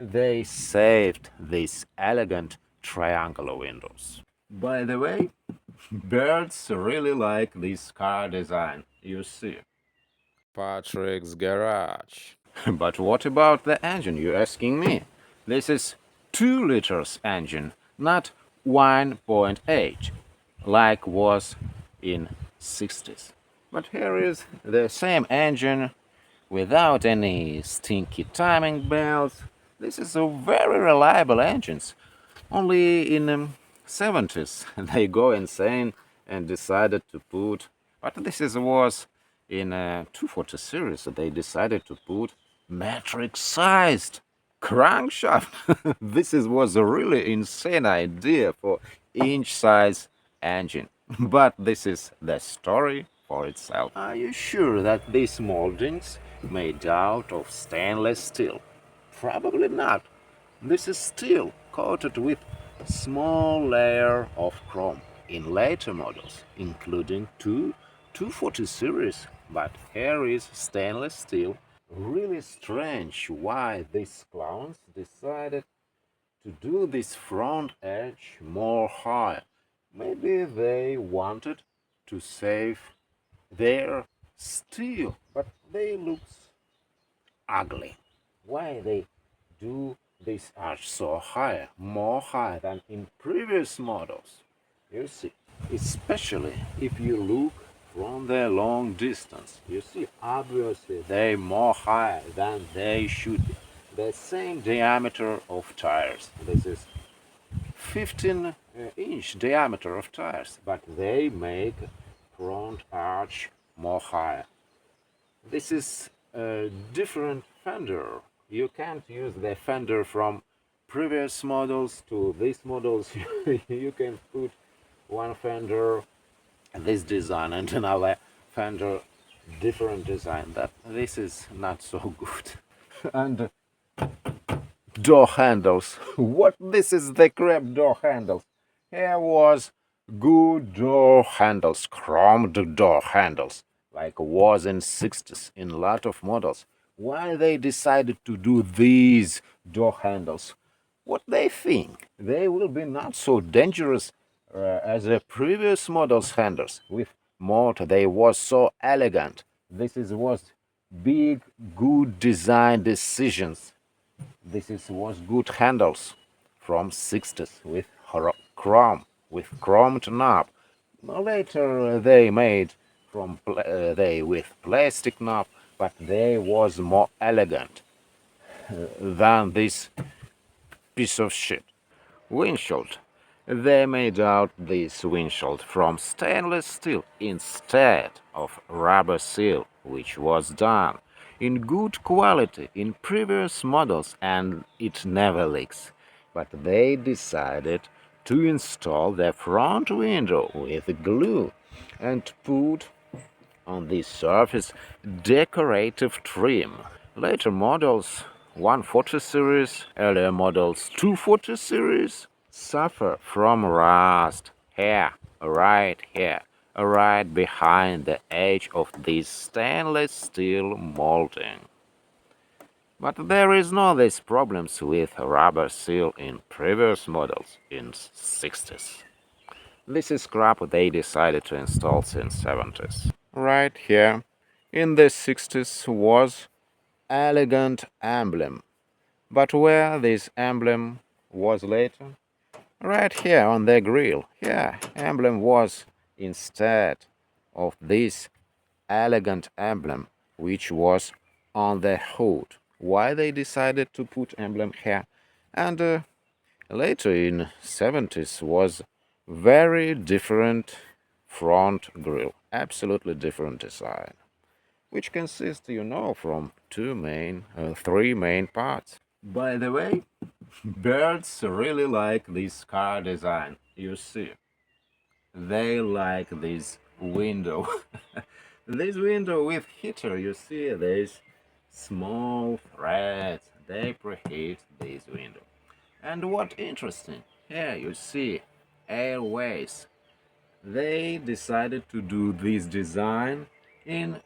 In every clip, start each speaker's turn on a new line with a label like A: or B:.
A: They saved these elegant triangular windows. By the way, birds really like this car design, you see.
B: Patrick's garage.
A: But what about the engine, you're asking me? This is 2 liters engine, not 1.8, like was in 60s. But here is the same engine without any stinky timing belts. This is a very reliable engine. Only in 70s they go insane and decided to put, but was in 240 series, they decided to put metric-sized crankshaft. Was a really insane idea for inch-size engine. But this is the story for itself. Are you sure that these moldings made out of stainless steel? Probably not. This is steel coated with small layer of chrome in later models, including 240 series, but here is stainless steel. Really strange why these clowns decided to do this front edge more high. Maybe they wanted to save their steel, but they look ugly. Why they do this arch so high, more high than in previous models? You see, especially if you look from the long distance, you see, obviously they more high than they should be. The same diameter of tires. This is 15-inch diameter of tires, but they make front arch more higher. This is a different fender. You can't use the fender from previous models to these models. You can put one fender this design and another fender different design. That this is not so good. And door handles. What this is the crap door handles. Here was good door handles, chromed door handles, like was in 60s in a lot of models. Why they decided to do these door handles? What they think? They will be not so dangerous as the previous models handles. With motor, they was so elegant. Was big, good design decisions. Was good handles from 60s with chrome, with chromed knob. Later they made from they with plastic knob, but they was more elegant than this piece of shit. Windshield. They made out this windshield from stainless steel instead of rubber seal, which was done in good quality in previous models and it never leaks. But they decided to install the front window with glue and put on this surface decorative trim. Later models 140 series, earlier models 240 series suffer from rust here, right behind the edge of this stainless steel molding. But there is no these problems with rubber seal in previous models in 60s. This is crap they decided to install since 70s. Right here in the 60s was elegant emblem. But where this emblem was later? Right here on the grill. Here, emblem was instead of this elegant emblem which was on the hood. Why they decided to put emblem here? And later in 70s was very different front grille, absolutely different design, which consists, from three main parts. By the way, birds really like this car design. You see, they like this window. This window with heater, you see, these small threads. They preheat this window. And what interesting, here you see airways. They decided to do this design in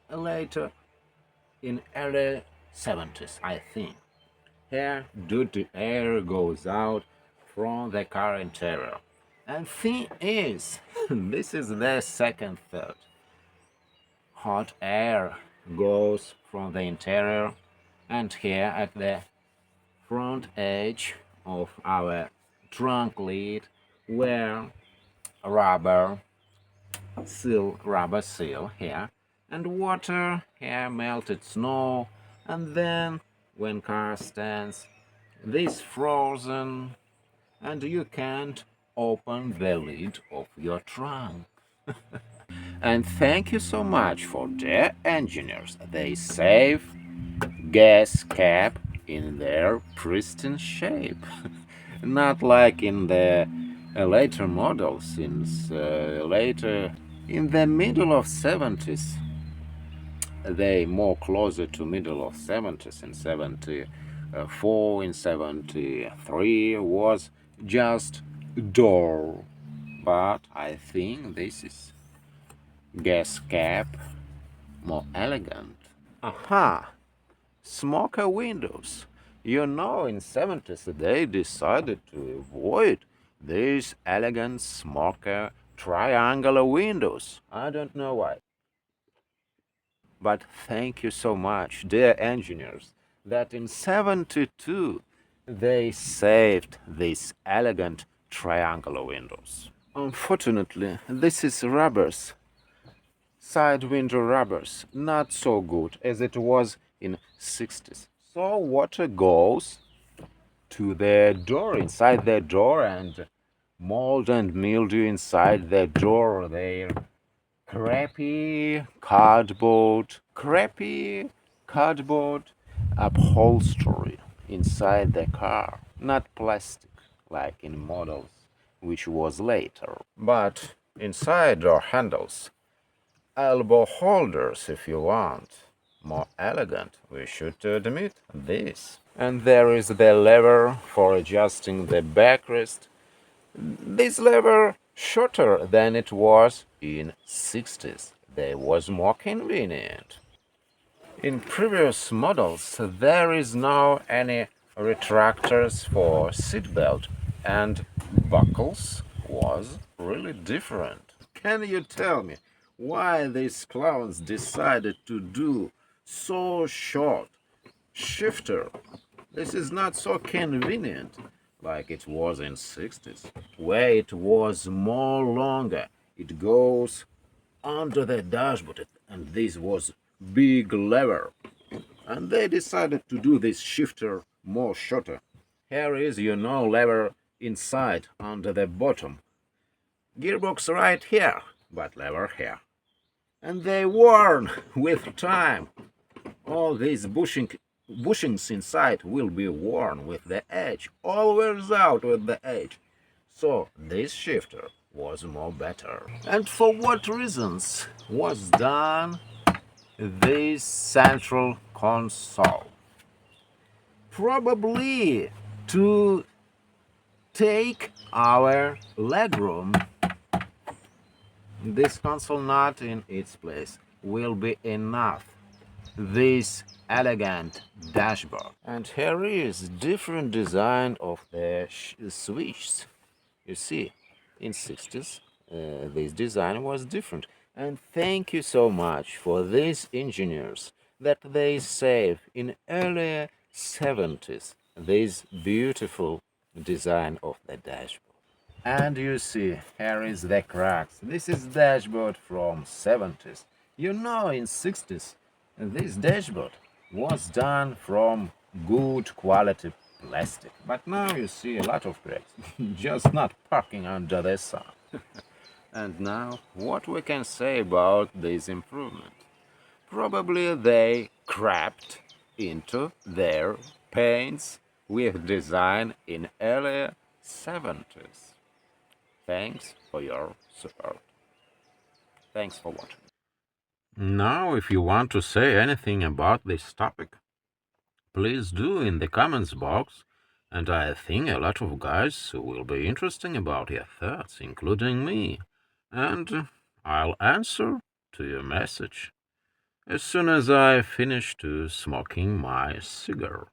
A: later in early 70s, I think. Here, dirty air goes out from the car interior. And thing is, this is the second third. Hot air goes from the interior, and here at the front edge of our trunk lid where rubber rubber seal here, and water here, melted snow, and then when car stands this frozen and you can't open the lid of your trunk. And thank you so much for the engineers. They save gas cap in their pristine shape. Not like in the later models, since later in the middle of 70s, they more closer to middle of 70s, in 74, in 73 was just door. But I think this is gas cap more elegant. Aha! Smoker windows. In 70s they decided to avoid these elegant smoker triangular windows. I don't know why. But thank you so much, dear engineers, that in 72 they saved these elegant triangular windows. Unfortunately, this is rubbers, side window rubbers, not so good as it was in 60s. So water goes to the door, inside the door, and mold and mildew inside the door there. Crappy cardboard upholstery inside the car, not plastic like in models which was later, but inside door handles, elbow holders if you want. More elegant, we should admit this. And there is the lever for adjusting the backrest. This lever shorter than it was in 60s. They was more convenient. In previous models there is no any retractors for seatbelt, and buckles was really different. Can you tell me why these clowns decided to do so short shifter? This is not so convenient like it was in 60s, where it was more longer. It goes under the dashboard, and this was big lever. And they decided to do this shifter more shorter. Here is lever inside under the bottom. Gearbox right here, but lever here. And they worn with time. All these bushings inside will be worn with the edge, all wears out with the edge. So this shifter was more better. And for what reasons was done this central console? Probably to take our legroom. This console not in its place will be enough. This elegant dashboard. And here is different design of the switches. You see, in 60s this design was different. And thank you so much for these engineers that they save in earlier 70s this beautiful design of the dashboard. And you see, here is the cracks. This is dashboard from 70s. In 60s this dashboard was done from good quality plastic. But now you see a lot of cracks, just not parking under the sun. And now, what we can say about this improvement? Probably they crapped into their paints with design in earlier 70s. Thanks for your support. Thanks for watching. Now, if you want to say anything about this topic, please do in the comments box, and I think a lot of guys will be interested about your thoughts, including me, and I'll answer to your message as soon as I finish to smoking my cigar.